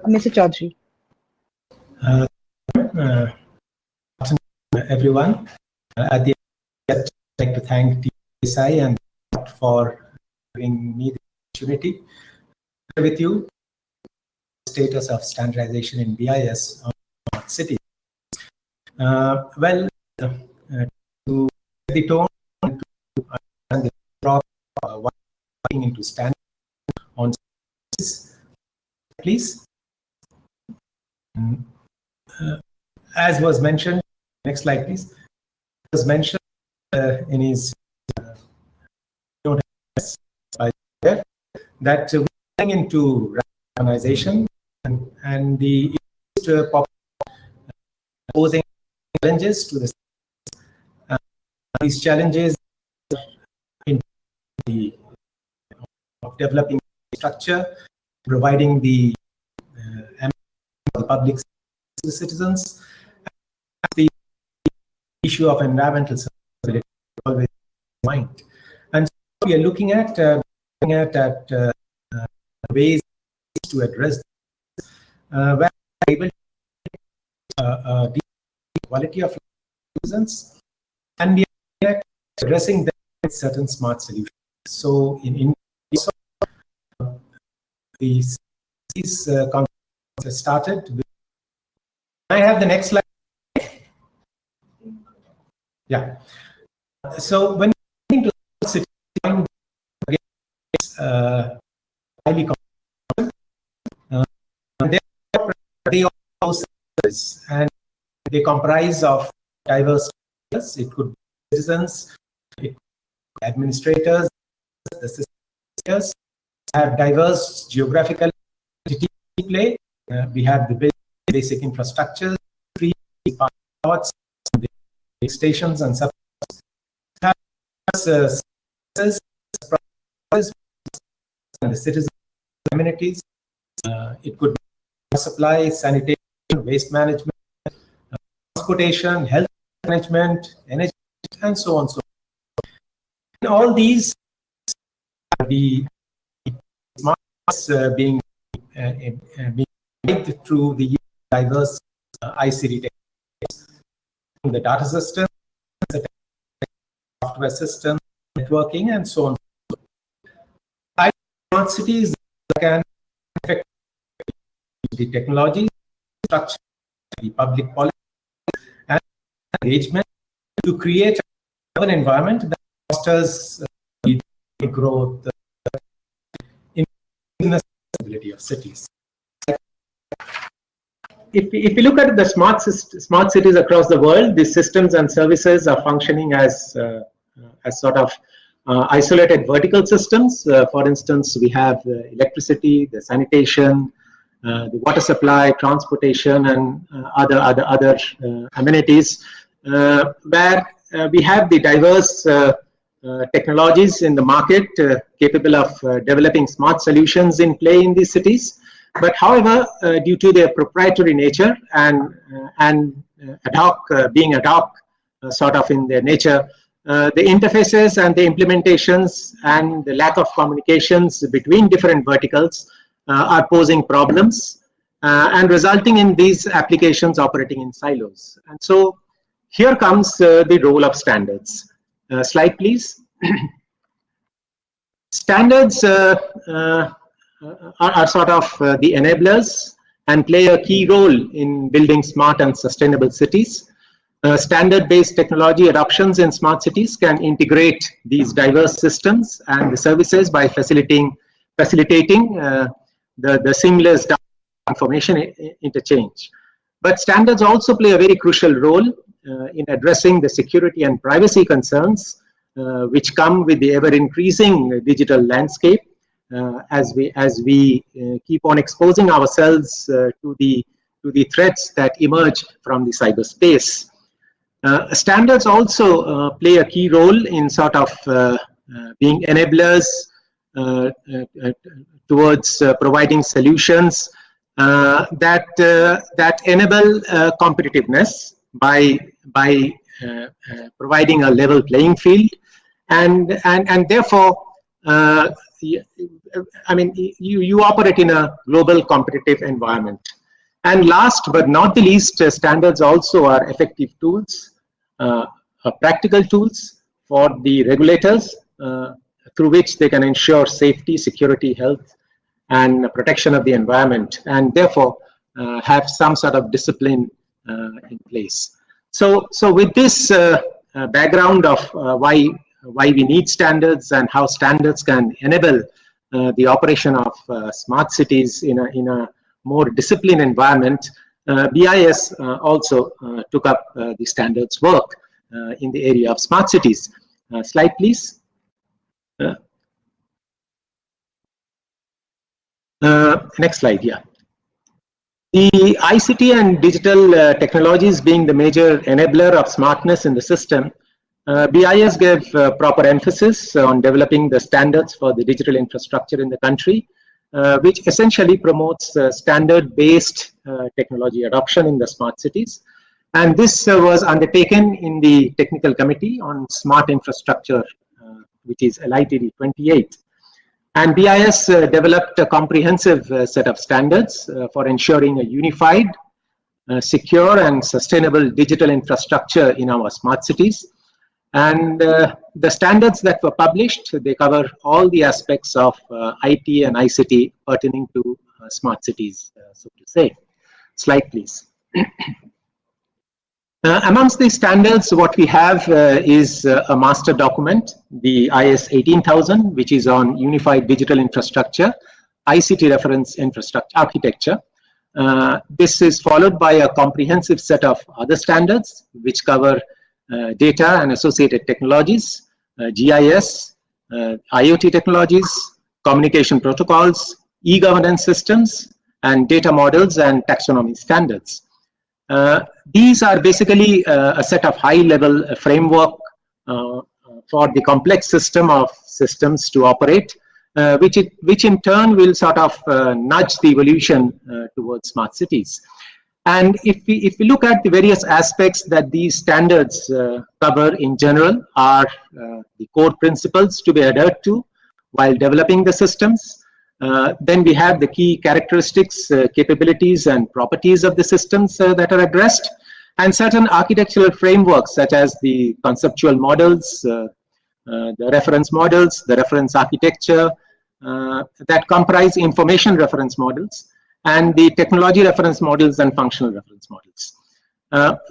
Mr. Chaudhary. Everyone, at the end, I'd like to thank TSI and for giving me the opportunity with you. Status of standardization in BIS on smart cities. Well, to set the tone and to understand the drop working into standard on cities, please. As was mentioned, next slide, please. As mentioned in his that we're going into randomization and the posing challenges to the these challenges in the developing structure, providing the public citizens, the issue of environmental sustainability always in mind. And so we are looking at ways to address where we are able to the quality of citizens, and we are addressing them with certain smart solutions. So in these concepts started. I have the next slide. Yeah. So when into city, highly they also and they comprise of diverse areas. It could be citizens, it could be administrators, the systems have diverse geographical play. We have the basic infrastructure, free parts, stations and sub and the citizen communities. It could be supply, sanitation, waste management, transportation, health management, energy, and so on. So in all these, the smarts being made through the diverse ICT technologies, the data system, the software system, networking, and so on. Smart cities can affect the technology, structure, the public policy, and engagement to create an environment that fosters the growth in the sustainability of cities. If you look at the smart cities across the world, these systems and services are functioning as sort of isolated vertical systems. For instance, we have electricity, the sanitation, the water supply, transportation, and other amenities, where we have the diverse technologies in the market capable of developing smart solutions in play in these cities. But however, due to their proprietary nature and being ad hoc sort of in their nature, the interfaces and the implementations and the lack of communications between different verticals are posing problems and resulting in these applications operating in silos. And so here comes the role of standards. Slide, please. Standards are sort of the enablers and play a key role in building smart and sustainable cities. Standard-based technology adoptions in smart cities can integrate these diverse systems and the services by facilitating the seamless information interchange. But standards also play a very crucial role in addressing the security and privacy concerns which come with the ever-increasing digital landscape as we keep on exposing ourselves to the threats that emerge from the cyberspace. Standards also play a key role in sort of being enablers towards providing solutions that enable competitiveness by providing a level playing field, and therefore I mean, you operate in a global competitive environment. And last but not the least, standards also are effective tools, practical tools for the regulators through which they can ensure safety, security, health, and protection of the environment, and therefore have some sort of discipline in place. So with this background of why we need standards and how standards can enable the operation of smart cities in a more disciplined environment, BIS also took up the standards work in the area of smart cities. Slide, please. Next slide, yeah. The ICT and digital technologies being the major enabler of smartness in the system, BIS gave proper emphasis on developing the standards for the digital infrastructure in the country, which essentially promotes standard-based technology adoption in the smart cities. And this was undertaken in the Technical Committee on Smart Infrastructure, which is LITD 28. And BIS developed a comprehensive set of standards for ensuring a unified, secure, and sustainable digital infrastructure in our smart cities. And the standards that were published, they cover all the aspects of IT and ICT pertaining to smart cities, so to say. Slide, please. Amongst these standards, what we have is a master document, the IS 18000, which is on Unified Digital Infrastructure, ICT Reference Infrastructure Architecture. This is followed by a comprehensive set of other standards, which cover data and associated technologies, GIS, IoT technologies, communication protocols, e-governance systems, and data models and taxonomy standards. These are basically a set of high-level framework for the complex system of systems to operate, which in turn will sort of nudge the evolution towards smart cities. And if we look at the various aspects that these standards cover in general are the core principles to be adhered to while developing the systems. Then we have the key characteristics, capabilities, and properties of the systems that are addressed, and certain architectural frameworks such as the conceptual models, the reference models, the reference architecture that comprise information reference models, and the technology reference models and functional reference models.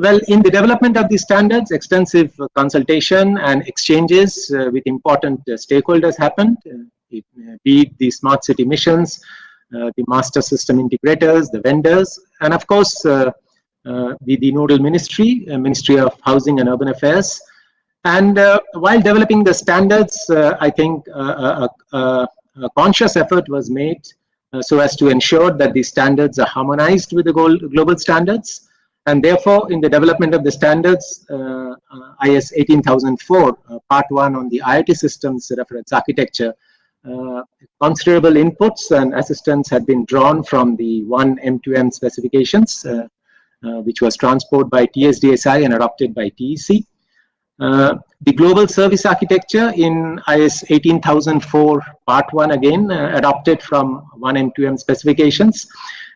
Well, in the development of these standards, extensive consultation and exchanges with important stakeholders happened, be it the smart city missions, the master system integrators, the vendors, and of course, the nodal ministry, Ministry of Housing and Urban Affairs. And while developing the standards, I think a conscious effort was made so as to ensure that the standards are harmonized with the global standards. And therefore, in the development of the standards, IS 18004, Part 1 on the IoT systems reference architecture, considerable inputs and assistance had been drawn from the 1 M2M specifications, which was transposed by TSDSI and adopted by TEC. The global service architecture in IS 18004 Part 1 again adopted from 1 M2M specifications,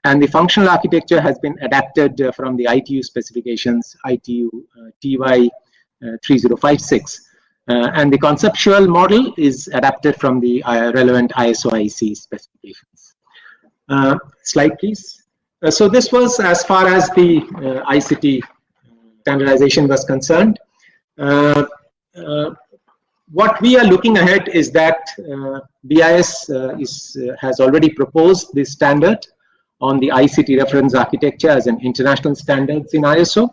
and the functional architecture has been adapted from the ITU specifications, ITU TY 3056. And the conceptual model is adapted from the relevant ISO-IEC specifications. Slide, please. So this was as far as the ICT standardization was concerned. What we are looking ahead is that BIS has already proposed this standard on the ICT reference architecture as an international standards in ISO.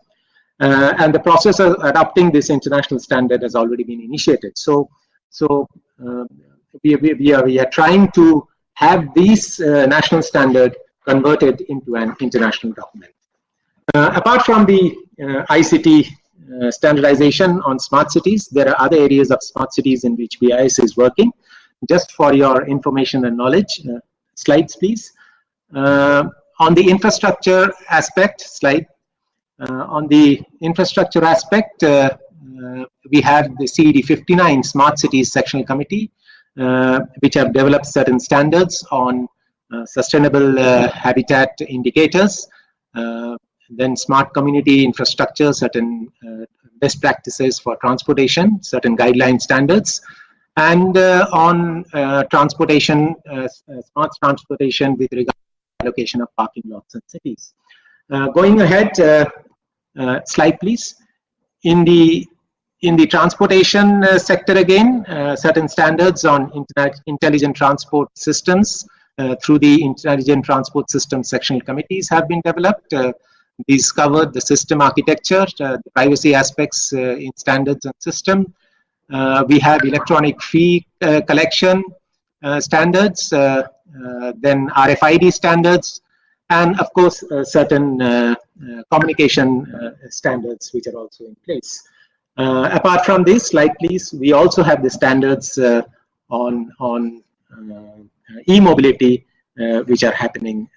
And the process of adopting this international standard has already been initiated. So we are trying to have this national standard converted into an international document. Apart from the ICT standardization on smart cities, there are other areas of smart cities in which BIS is working. Just for your information and knowledge, slides please. On the infrastructure aspect, slide. On the infrastructure aspect, we have the CED 59 Smart Cities Sectional Committee, which have developed certain standards on sustainable habitat indicators, then smart community infrastructure, certain best practices for transportation, certain guideline standards, and on transportation, smart transportation with regard to allocation of parking lots in cities. Going ahead, slide please. In the transportation sector again, certain standards on intelligent transport systems through the Intelligent Transport Systems Sectional Committees have been developed. These cover the system architecture, the privacy aspects in standards and system. We have electronic fee collection standards, then RFID standards, and of course certain communication standards which are also in place. Apart from this, slide please, we also have the standards on e-mobility which are happening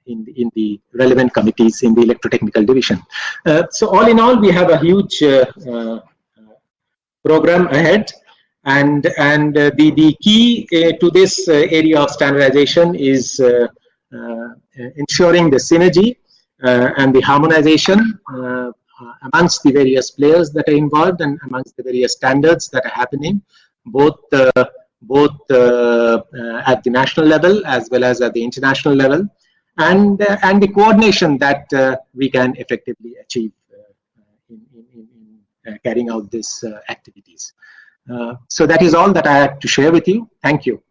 in the relevant committees in the electrotechnical division. So all in all, we have a huge program ahead, and the key to this area of standardization is ensuring the synergy and the harmonization amongst the various players that are involved and amongst the various standards that are happening, both at the national level as well as at the international level, and the coordination that we can effectively achieve in carrying out these activities. So that is all that I had to share with you. Thank you.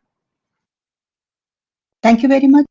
Thank you very much.